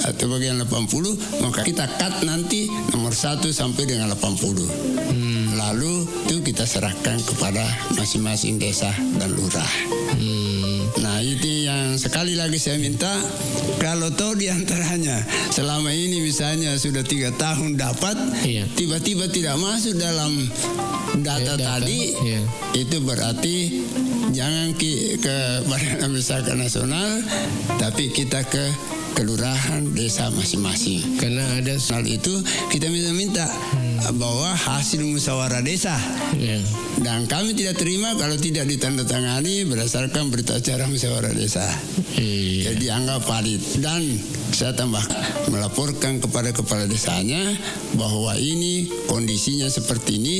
atau bagian 80, maka kita cut nanti nomor 1 sampai dengan 80. Lalu itu kita serahkan kepada masing-masing desa dan lurah. Nah, itu yang sekali lagi saya minta, kalau tahu diantaranya selama ini misalnya sudah 3 tahun dapat, tiba-tiba tidak masuk dalam data tadi, itu berarti jangan ke Badan Usaha Nasional, tapi kita ke kelurahan desa masing-masing. Karena ada hal itu kita minta bahwa hasil musyawarah desa, dan kami tidak terima kalau tidak ditandatangani berdasarkan berita acara musyawarah desa. Jadi anggap valid, dan saya tambah melaporkan kepada kepala desanya bahwa ini kondisinya seperti ini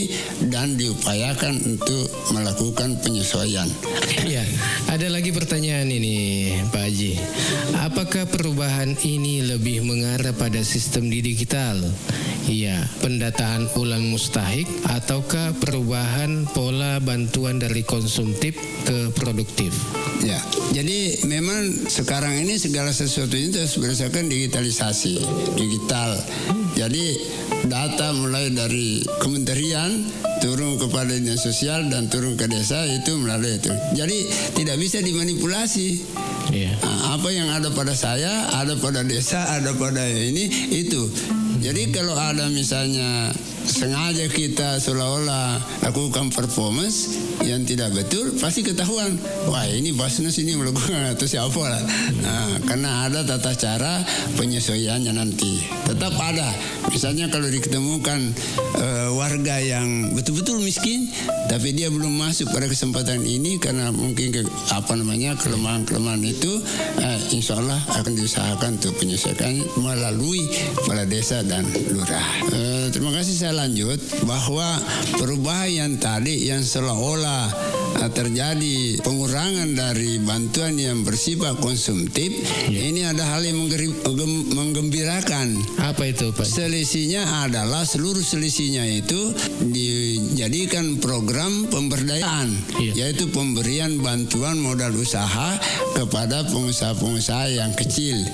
dan diupayakan untuk melakukan penyesuaian. Ya, ada lagi pertanyaan ini Pak Haji. Apakah perubahan ini lebih mengarah pada sistem digital? Iya, pendataan ulang mustahik ataukah perubahan pola bantuan dari konsumtif ke produktif? Ya, jadi memang sekarang ini segala sesuatu itu harus berdasarkan digitalisasi, digital. Jadi data mulai dari kementerian turun kepada dinas sosial dan turun ke desa itu melalui itu. Jadi tidak bisa dimanipulasi. Nah, apa yang ada pada saya, ada pada desa, ada pada ini itu. Jadi kalau ada misalnya sengaja kita seolah-olah lakukan performance yang tidak betul, pasti ketahuan. Wah, ini Basnas ini melakukan atau siapa lah. Nah, karena ada tata cara penyesuaiannya nanti. Tetap ada. Misalnya kalau diketemukan warga yang betul-betul miskin, tapi dia belum masuk pada kesempatan ini karena mungkin kelemahan-kelemahan itu, insya Allah akan diusahakan untuk penyesuaian melalui kepala desa dan lurah. Terima kasih. Saya lanjut bahwa perubahan yang tadi yang seolah-olah terjadi pengurangan dari bantuan yang bersifat konsumtif, ini ada hal yang menggembirakan. Apa itu Pak? Selisihnya adalah seluruh selisihnya itu dijadikan program pemberdayaan, yaitu pemberian bantuan modal usaha kepada pengusaha-pengusaha yang kecil.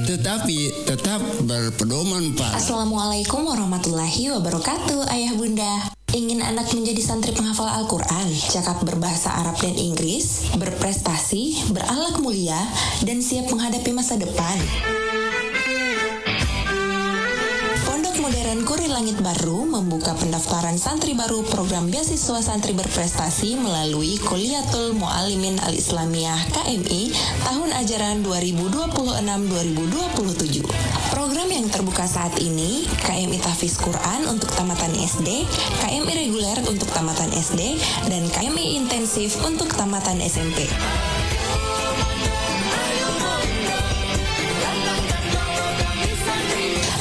Tetapi tetap berpedoman Pak. Assalamualaikum warahmatullahi wabarakatuh, Ayah Bunda. Ingin anak menjadi santri penghafal Al-Quran, cakap berbahasa Arab dan Inggris, berprestasi, berakhlak mulia, dan siap menghadapi masa depan? Pondok Modern Kuri Langit Baru membuka pendaftaran santri baru program beasiswa santri berprestasi melalui Kuliatul Muallimin Al-Islamiyah KMI tahun ajaran 2026-2027. Program yang terbuka saat ini, KMI Tahfiz Quran untuk tamatan SD, KMI reguler untuk tamatan SD, dan KMI intensif untuk tamatan SMP.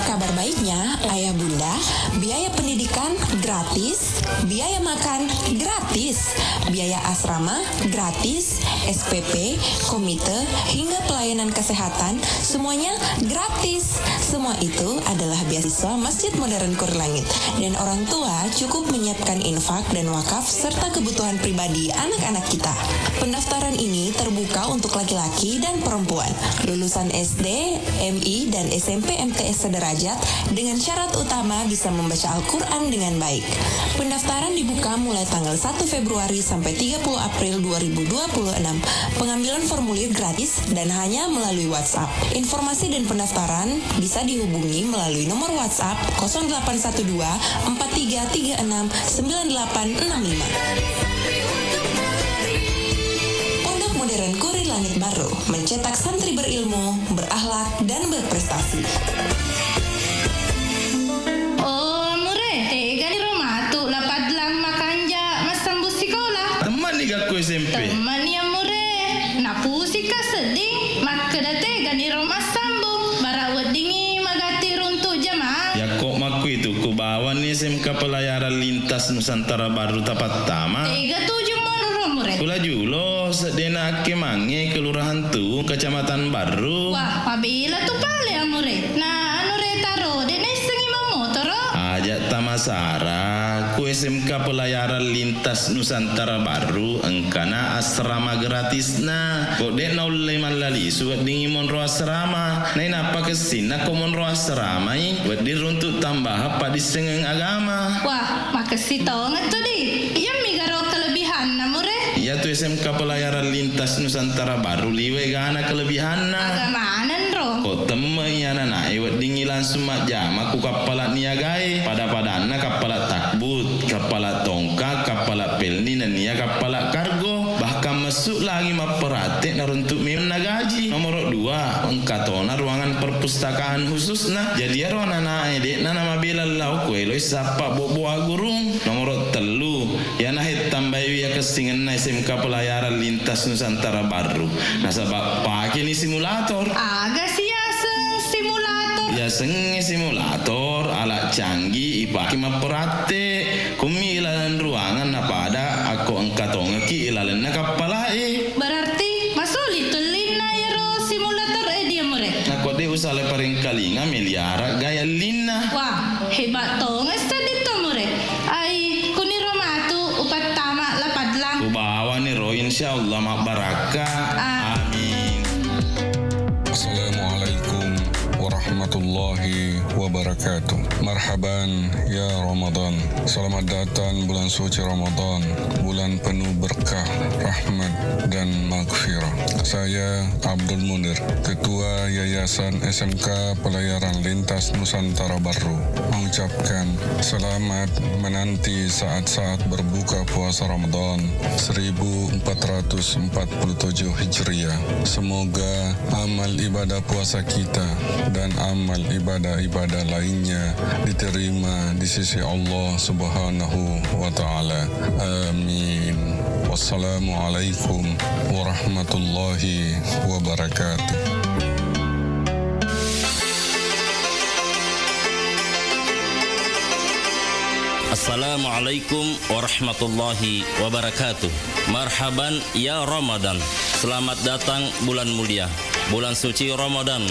Kabar baiknya, Ayah Bunda, biaya pendidikan gratis, biaya makan gratis, biaya asrama gratis, SPP, komite, hingga pelayanan kesehatan, semuanya gratis. Semua itu adalah beasiswa Masjid Modern Kuri Langit, dan orang tua cukup menyiapkan infak dan wakaf serta kebutuhan pribadi anak-anak kita. Pendaftaran ini terbuka untuk laki-laki dan perempuan, lulusan SD, MI, dan SMP MTS sederajat dengan syarat utama bisa membaca Al-Quran dengan baik. Pendaftaran dibuka mulai tanggal 1 Februari sampai 30 April 2026. Pengambilan formulir gratis dan hanya melalui WhatsApp. Informasi dan pendaftaran bisa dihubungi melalui nomor WhatsApp 0812 4336 9865. Pondok Modern Kuri Langit Baru mencetak santri berilmu, berakhlak, dan berprestasi. Aku SMP. Teman yang mureh, nak pusika sedih, maka date gani rumah sambung, barawat dingi magati runtuh jamaah. Ya kok maku itu ku bawa nih SMK Pelayaran Lintas Nusantara Baru tapat tama. 37 menurut mureh. Kula julo sedena kemange kelurahan tu kecamatan Baru. Wah, pabila tu pale mureh. Nah, anu re taro, dene sengi mamu toro. Ajak tamasara Aku SMK Pelayaran Lintas Nusantara Baru engkana asrama gratisna. Kok dek na ulai malali suat dingi monro asrama. Nain apa kesina ko monro asrama buat diruntuk tambah apa di sengeng agama. Wah, makasih tongat tuh di. Iya migaro kelebihan namure. Iya tuh SMK Pelayaran Lintas Nusantara Baru liwe gana kelebihan na. Agamanan ro. Kok temanya nana iwat dingi langsung mak jama ku kapala niagai pada-padana kapala takbut, kapala tongka, kapala pelni dan nia kapala kargo. Bahkan masuk lagi maperate naruntuk memna gaji. Nomor 2 engkatona ruangan perpustakaan khusus nah. Jadi aro nana edek nana mabela lau kue lo sapa boboa gurung. Nomor 3 ya nah tambahi ya kesingan na SMK Pelayaran Lintas Nusantara Baru. Nah sebab pakai ni simulator. Agak simulator. Ya sengi simulator alat canggih ipaki maperate kumi ilalan ruangan apa ada aku engkatong ki ilalan na kapalai. Berarti masuli tulin na yaro simulator dia more. Nah kok dia usah leparing kalinga miliara gaya lina. Wah, hebat tongas tadi to more. Ai kuni romatu upat tama lapad lang. Ku bawa ni ro insyaallah mak baraka. Amin. Assalamualaikum warahmatullahi wabarakatuh. Marhaban ya Ramadan. Selamat datang bulan suci Ramadan, bulan penuh berkah, rahmat dan maghfirah. Saya Abdul Munir, Ketua Yayasan SMK Pelayaran Lintas Nusantara Baru, mengucapkan selamat menanti saat-saat berbuka puasa Ramadan 1447 Hijriah. Semoga amal ibadah puasa kita dan amal ibadah-ibadah lainnya diterima di sisi Allah Subhanahu wa Ta'ala. Amin. Wassalamualaikum warahmatullahi wabarakatuh. Assalamualaikum warahmatullahi wabarakatuh. Marhaban ya Ramadan. Selamat datang bulan mulia, bulan suci Ramadan.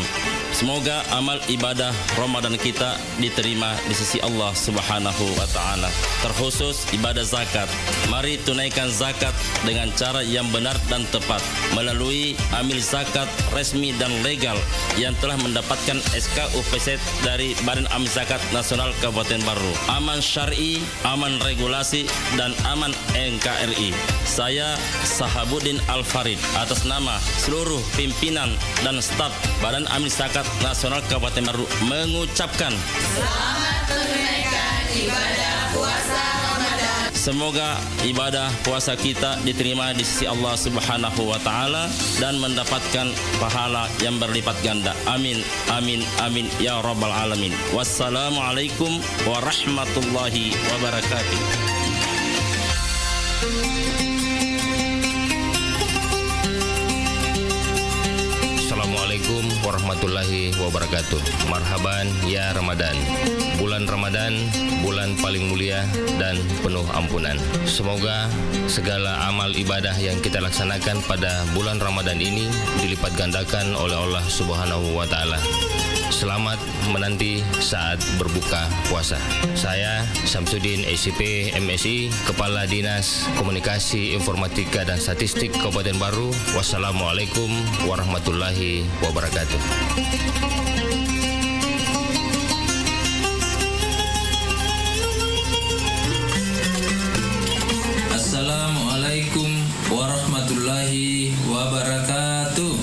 Semoga amal ibadah Ramadan kita diterima di sisi Allah Subhanahu wa Ta'ala. Terkhusus ibadah zakat. Mari tunaikan zakat dengan cara yang benar dan tepat melalui amil zakat resmi dan legal yang telah mendapatkan SK UPZ dari Badan Amil Zakat Nasional Kabupaten Baru. Aman syar'i, aman regulasi, dan aman NKRI. Saya Sahabuddin Al-Farid atas nama seluruh pimpinan dan staf Badan Amil Zakat Nasional Kabupaten Baru mengucapkan selamat menunaikan ibadah puasa Ramadan. Semoga ibadah puasa kita diterima di sisi Allah Subhanahu wa Ta'ala dan mendapatkan pahala yang berlipat ganda. Amin, amin, amin ya Rabbal Alamin. Wassalamualaikum warahmatullahi wabarakatuh. Assalamualaikum warahmatullahi wabarakatuh. Marhaban ya Ramadan. Bulan Ramadan, bulan paling mulia dan penuh ampunan. Semoga segala amal ibadah yang kita laksanakan pada bulan Ramadan ini dilipat gandakan oleh Allah Subhanahu wa Ta'ala. Selamat menanti saat berbuka puasa. Saya Samsudin SCP MSI, Kepala Dinas Komunikasi Informatika dan Statistik Kabupaten Baru. Wassalamualaikum warahmatullahi wabarakatuh. Assalamualaikum warahmatullahi wabarakatuh.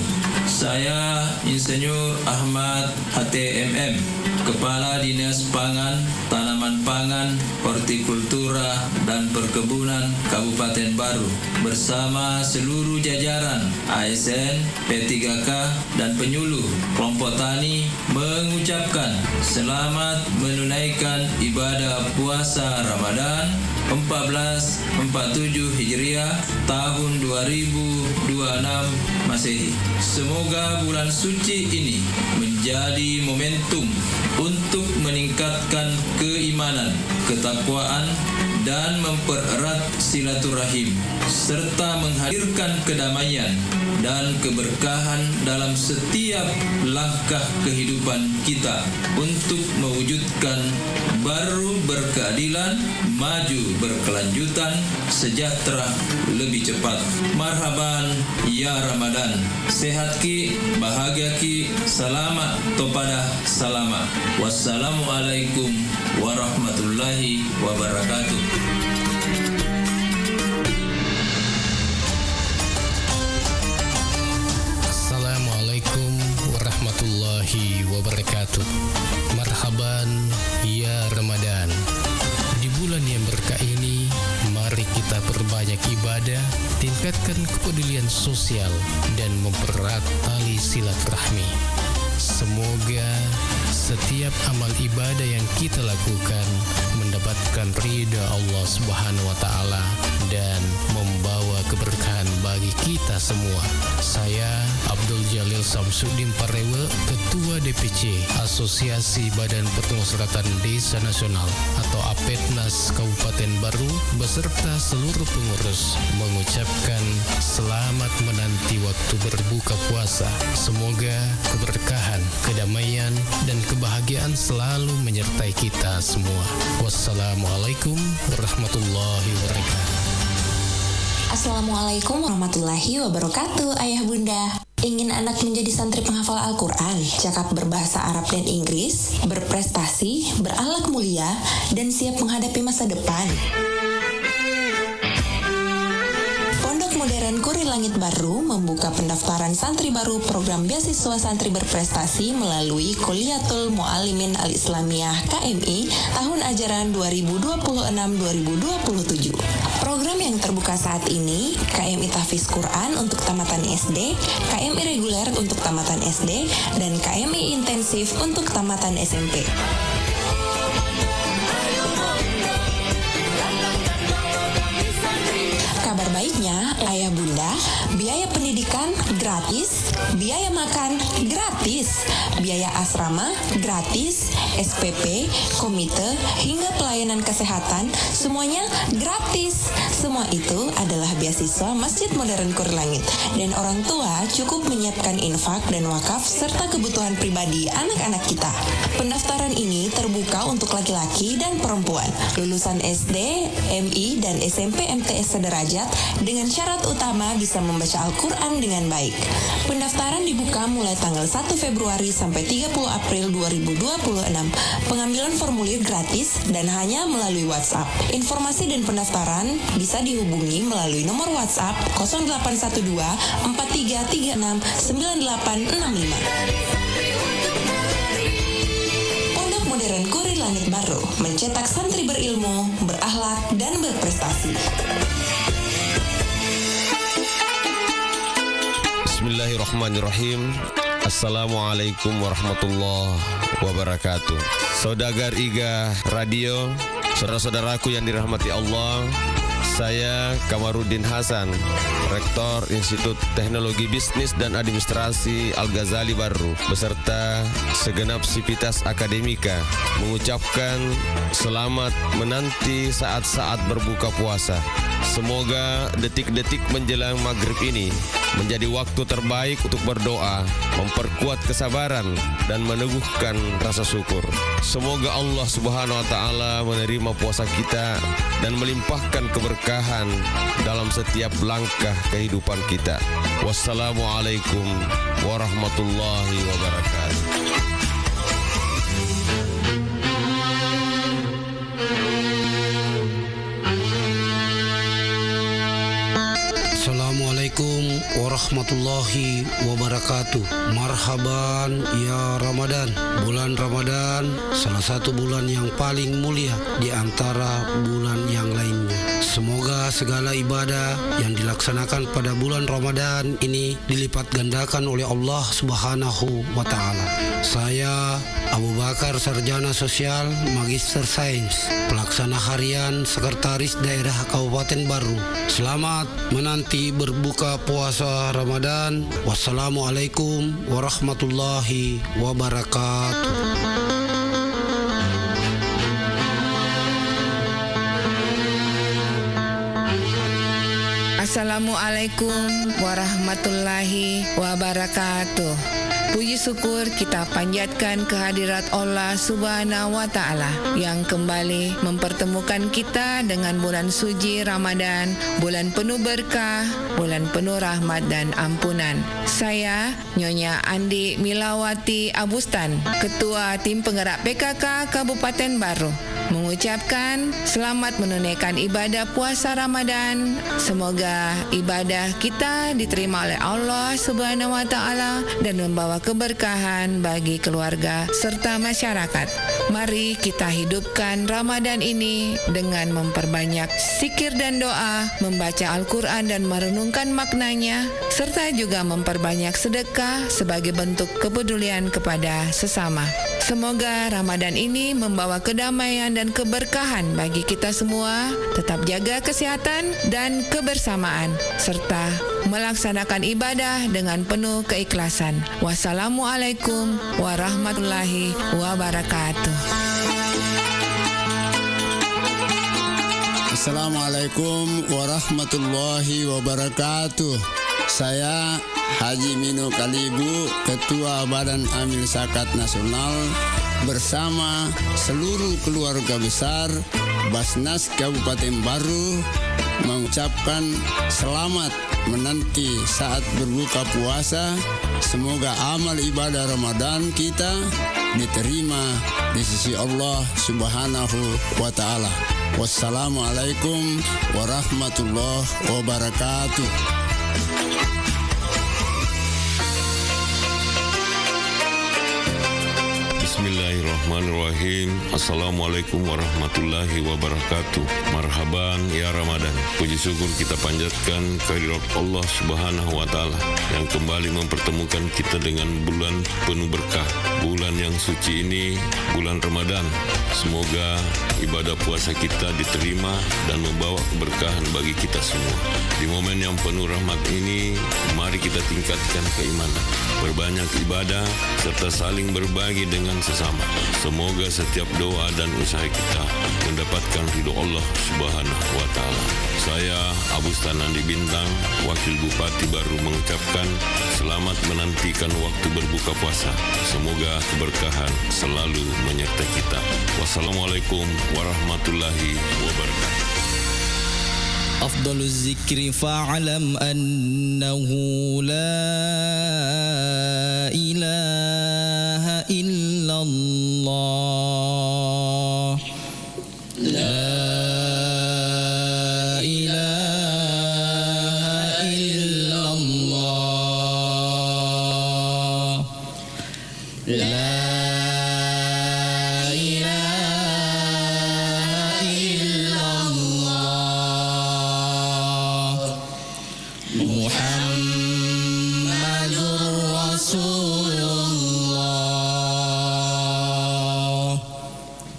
Saya Insinyur Ahmad HTMM, Kepala Dinas Pangan, Tanaman Pangan, Hortikultura dan Perkebunan Kabupaten Baru bersama seluruh jajaran ASN, P3K dan penyuluh kelompok tani mengucapkan selamat menunaikan ibadah puasa Ramadan 1447 Hijriah tahun 2026 Masehi. Semoga bulan suci ini menjadi momentum untuk meningkatkan keimanan, ketakwaan, dan mempererat silaturahim serta menghadirkan kedamaian dan keberkahan dalam setiap langkah kehidupan kita untuk mewujudkan baru berkeadilan, maju berkelanjutan, sejahtera lebih cepat. Marhaban ya Ramadan. Sehat ki, bahagia ki, selamat topada selamat. Wassalamualaikum warahmatullahi wabarakatuh. Assalamualaikum warahmatullahi wabarakatuh. Marhaban ya Ramadan. Di bulan yang berkah ini, mari kita perbanyak ibadah, tingkatkan kepedulian sosial, dan mempererat tali silaturahmi. Semoga setiap amal ibadah yang kita lakukan mendapatkan ridha Allah Subhanahu wa taala dan membawa keberkahan bagi kita semua. Saya Abdul Jalil Samsudin Parewe, Ketua DPC Asosiasi Badan Permusyawaratan Desa Nasional atau APEDNAS Kabupaten Baru beserta seluruh pengurus mengucapkan selamat menanti waktu berbuka puasa. Semoga keberkahan, kedamaian, dan kebahagiaan selalu menyertai kita semua. Wassalamualaikum warahmatullahi wabarakatuh. Assalamualaikum warahmatullahi wabarakatuh, Ayah Bunda. Ingin anak menjadi santri penghafal Al-Quran, cakap berbahasa Arab dan Inggris, berprestasi, berakhlak mulia, dan siap menghadapi masa depan? Pondok Modern Kuri Langit Baru membuka pendaftaran santri baru program beasiswa santri berprestasi melalui Kuliatul Muallimin Al-Islamiyah KMI tahun ajaran 2026-2027. Program yang terbuka saat ini, KMI Tahfiz Quran untuk tamatan SD, KMI reguler untuk tamatan SD, dan KMI intensif untuk tamatan SMP. Kabar baiknya, Ayah Bunda, biaya pendidikan gratis, biaya makan gratis, biaya asrama gratis, SPP, komite, hingga pelayanan kesehatan, semuanya gratis. Semua itu adalah beasiswa Masjid Modern Kuri Langit, dan orang tua cukup menyiapkan infak dan wakaf serta kebutuhan pribadi anak-anak kita. Pendaftaran ini terbuka untuk laki-laki dan perempuan, lulusan SD, MI, dan SMP MTS sederajat dengan syarat utama bisa membaca Al-Quran dengan baik. Pendaftaran dibuka mulai tanggal 1 Februari sampai 30 April 2026. Pengambilan formulir gratis dan hanya melalui WhatsApp. Informasi dan pendaftaran bisa dihubungi melalui nomor WhatsApp 0812 4336 9865. Pondok Modern Kuri Langit Baru mencetak santri berilmu, berakhlak, dan berprestasi. Bismillahirrahmanirrahim. Assalamualaikum warahmatullahi wabarakatuh. Saudagar Iga Radio, saudara-saudaraku yang dirahmati Allah, saya Kamarudin Hasan, Rektor Institut Teknologi Bisnis dan Administrasi Al-Ghazali Baru, beserta segenap sivitas akademika, mengucapkan selamat menanti saat-saat berbuka puasa. Semoga detik-detik menjelang maghrib ini menjadi waktu terbaik untuk berdoa, memperkuat kesabaran, dan meneguhkan rasa syukur. Semoga Allah Subhanahu wa Ta'ala menerima puasa kita dan melimpahkan keberkahan dalam setiap langkah kehidupan kita. Wassalamualaikum warahmatullahi wabarakatuh. Assalamualaikum warahmatullahi wabarakatuh. Marhaban ya Ramadan. Bulan Ramadan salah satu bulan yang paling mulia di antara bulan yang lainnya. Semoga segala ibadah yang dilaksanakan pada bulan Ramadan ini dilipat gandakan oleh Allah Subhanahu wa Ta'ala. Saya Abu Bakar, Sarjana Sosial, Magister Sains, Pelaksana Harian Sekretaris Daerah Kabupaten Baru. Selamat menanti berbuka puasa Ramadan. Wassalamualaikum warahmatullahi wabarakatuh. Assalamualaikum warahmatullahi wabarakatuh. Puji syukur kita panjatkan kehadirat Allah Subhanahu wa Ta'ala yang kembali mempertemukan kita dengan bulan suci Ramadan, bulan penuh berkah, bulan penuh rahmat dan ampunan. Saya Nyonya Andi Milawati Abustan, Ketua Tim Penggerak PKK Kabupaten Baru, mengucapkan selamat menunaikan ibadah puasa Ramadan. Semoga ibadah kita diterima oleh Allah Subhanahu wa Ta'ala dan membawa keberkahan bagi keluarga serta masyarakat. Mari kita hidupkan Ramadan ini dengan memperbanyak zikir dan doa, membaca Al-Quran dan merenungkan maknanya, serta juga memperbanyak sedekah sebagai bentuk kepedulian kepada sesama. Semoga Ramadan ini membawa kedamaian dan keberkahan bagi kita semua. Tetap jaga kesehatan dan kebersamaan, serta melaksanakan ibadah dengan penuh keikhlasan. Wassalamualaikum warahmatullahi wabarakatuh. Assalamualaikum warahmatullahi wabarakatuh. Saya Haji Mino Kalibu, Ketua Badan Amil Zakat Nasional, bersama seluruh keluarga besar Basnas Kabupaten Baru mengucapkan selamat menanti saat berbuka puasa. Semoga amal ibadah Ramadan kita diterima di sisi Allah Subhanahu wa Ta'ala. Wassalamualaikum warahmatullahi wabarakatuh. Bismillahirrahmanirrahim. Assalamualaikum warahmatullahi wabarakatuh. Marhaban ya Ramadan. Puji syukur kita panjatkan kehadirat Allah Subhanahu wa Ta'ala yang kembali mempertemukan kita dengan bulan penuh berkah, bulan yang suci ini, bulan Ramadan. Semoga ibadah puasa kita diterima dan membawa keberkahan bagi kita semua. Di momen yang penuh rahmat ini, mari kita tingkatkan keimanan, berbanyak ibadah serta saling berbagi dengan sesama. Semoga setiap doa dan usaha kita mendapatkan ridho Allah Subhanahu wa Ta'ala. Saya Abustan Andi Bintang, Wakil Bupati Baru, mengucapkan selamat menantikan waktu berbuka puasa. Semoga keberkahan selalu menyertai kita. Wassalamualaikum warahmatullahi wabarakatuh. أفضل الذكر فاعلم أنه لا إله إلا الله لا إله إلا الله لا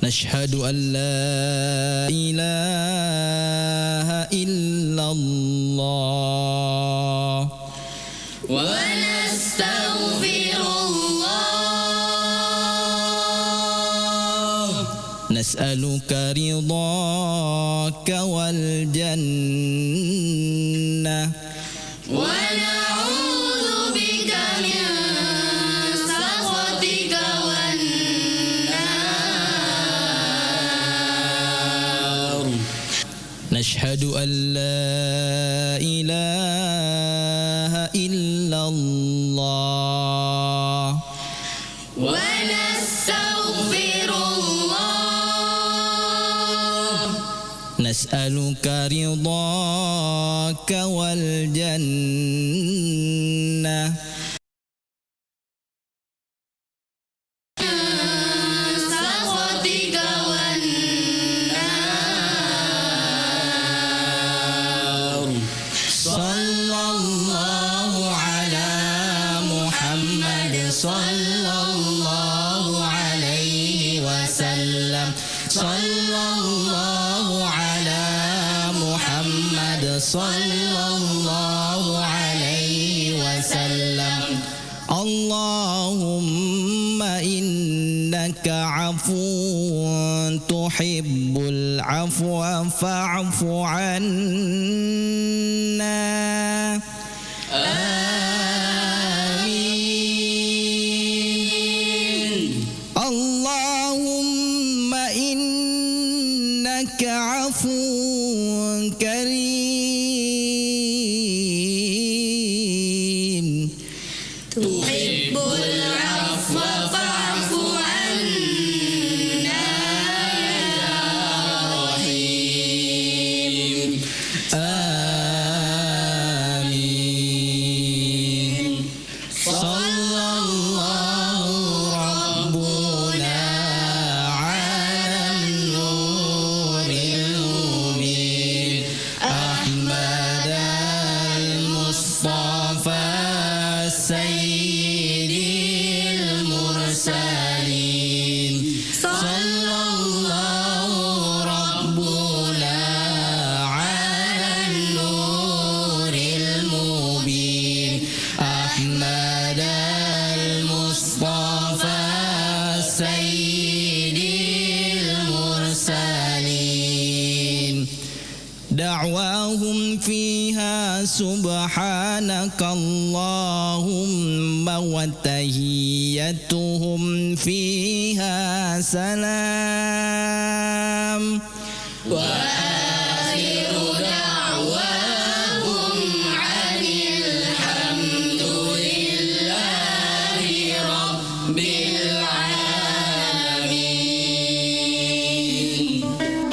نشهد أن لا إله إلا الله ونستغفر الله نسألك رضاك والجنة ونعوذ بك من سخطك والنار نشهد أن لا إله إلا الله ونستغفر الله نسألك رضاك والجنة سخطك والنار صلى الله على محمد صلى الله عليه وسلم صلى الله على محمد صلى الله عليه وسلم اللهم إنك عفو تحب العفو عفوا فاعف عنا آمين اللهم إنك عفو كريم تحب العفو فاعف عنا يا رحيم آمين صلى الله ربنا على النور المبين أحمد المصطفى سيد المرسلين صلى الله ربنا على النور المبين أحمد المصطفى سيد المرسلين دعواهم فيها سبحانك اللهم وتحيتهم فيها سلام وآخر دعواهم عن الحمد لله رب العالمين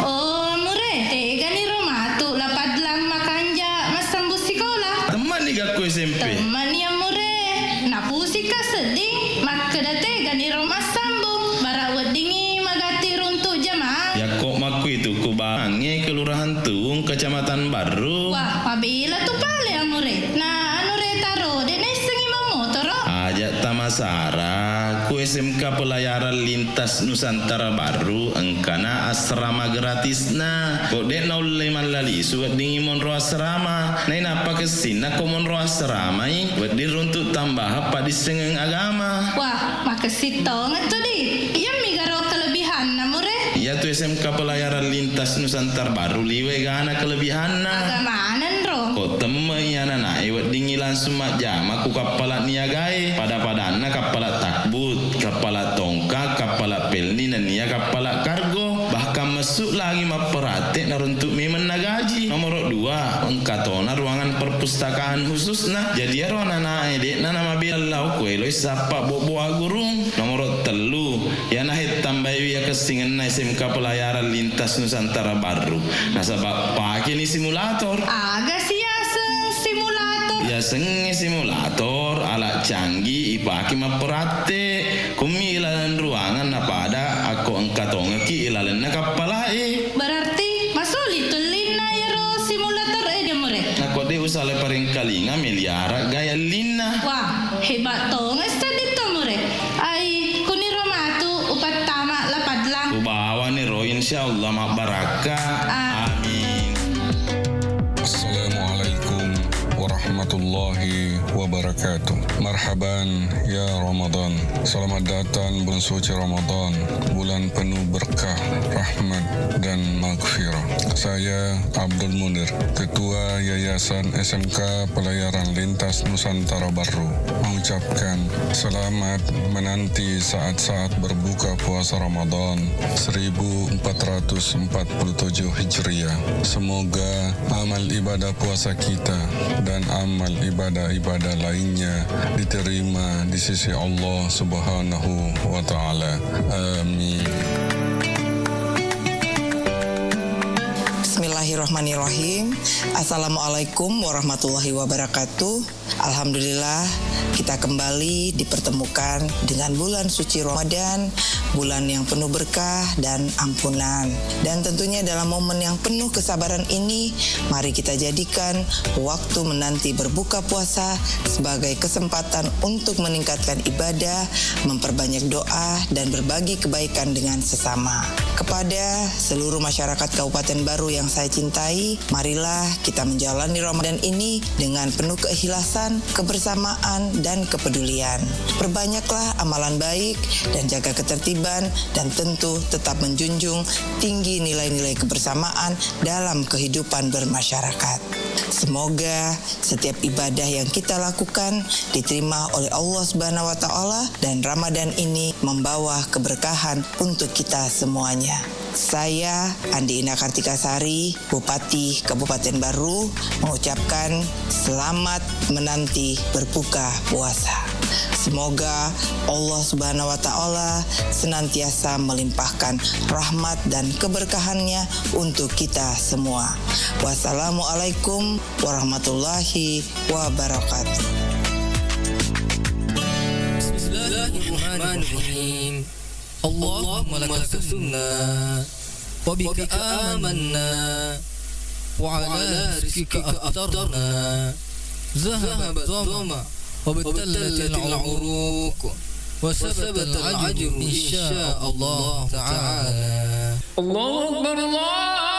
Oh, murid, gani rumah tu lapad lang makanja masambu sekolah. Teman ni aku SMP. Teman yang murid, napusi ka seding, maka date gani rumah sambung, bara wedingi magati runtuk jamaah. Ya kok maku itu ku bangi kelurahan Tuung Kecamatan Baru. Wah, pabila tu pale yang murid. Nah, anu retaro, dek nai sengi motor. Ajak Tamasara, ku SMK Pelayaran Lintas Nusantara Baru, engkana asrama gratisna. Kok dek nau leman lali, suat dingi monro asrama. Nai napa kesina ko monro asrama i, buat diruntuk tambah apa di sengeng agama. Wah, maka sitong itu di. Yang migaro kelebihan na murid. Ya tu SMK Pelayaran Lintas Nusantara Baru liwe gana kelebihanna. Agamanan ro. Kok temui anak iwat dingi langsung majam aku kepala niagai pada-padana kepala takbut, kepala tongkak, kepala pelni dan nia kepala kargo, bahkan masuk lagi maperatik naruntuk memen nagaji. Nomor 2 engkatona ruangan perpustakaan khusus nah jadi ruang anak edek na nama bilau kue lo sapa bobo agurung. Nomor 3 ya nah tambah ya kesingan na SMK Pelayaran Lintas Nusantara Baru nah sebab pakai ni simulator Agak siaseng simulator. ya sengi simulator alat canggih ipaki maperate kumi ilalan ruangan na pada aku engkatonga ki ilalan na kapalai Berarti masuli tulin na yaro simulator dia murid. na kode usale paring kalinga miliara gaya lina. Wah, hebat tong estadi to murid. Ai kuni romatu upat tama lapad lang. Kubawa ni ro insyaallah mak baraka. Amin. Assalamualaikum warahmatullahi wabarakatuh. Marhaban ya Ramadan. Selamat datang bulan suci Ramadan, bulan penuh berkah, rahmat dan maghfirah. Saya Abdul Munir, Ketua Yayasan SMK Pelayaran Lintas Nusantara Baru, mengucapkan selamat menanti saat-saat berbuka puasa Ramadan 1447 Hijriah. Semoga amal ibadah puasa kita dan amal ibadah-ibadah lainnya diterima di sisi Allah Subhanahu wa Ta'ala. Amin. Bismillahirrahmanirrahim. Assalamualaikum warahmatullahi wabarakatuh. Alhamdulillah kita kembali dipertemukan dengan bulan suci Ramadan, bulan yang penuh berkah dan ampunan. Dan tentunya dalam momen yang penuh kesabaran ini, mari kita jadikan waktu menanti berbuka puasa sebagai kesempatan untuk meningkatkan ibadah, memperbanyak doa, dan berbagi kebaikan dengan sesama. Kepada seluruh masyarakat Kabupaten Baru yang saya cintai, cintai, marilah kita menjalani Ramadan ini dengan penuh keikhlasan, kebersamaan, dan kepedulian. Perbanyaklah amalan baik dan jaga ketertiban, dan tentu tetap menjunjung tinggi nilai-nilai kebersamaan dalam kehidupan bermasyarakat. Semoga setiap ibadah yang kita lakukan diterima oleh Allah Subhanahu wa taala dan Ramadan ini membawa keberkahan untuk kita semuanya. Saya Andi Ina Kartikasari, Bupati Kabupaten Baru, mengucapkan selamat menanti berbuka puasa. Semoga Allah Subhanahu wa taala senantiasa melimpahkan rahmat dan keberkahannya untuk kita semua. Wassalamualaikum warahmatullahi wabarakatuh. Bismillahirrahmanirrahim. Allahumma laka sumna wa bika amanna wa ala rizqika aftarna zahaba dhama wa batallat al-uruq wa sabata al-ajr insya Allah ta'ala. Allahu akbar, Allahu akbar.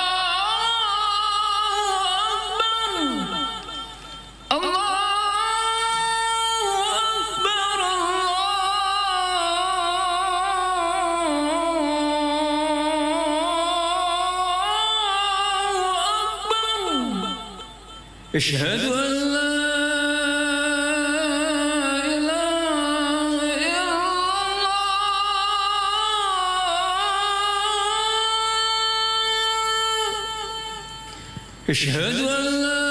أشهد أن لا إله إلا الله. أشهد أن لا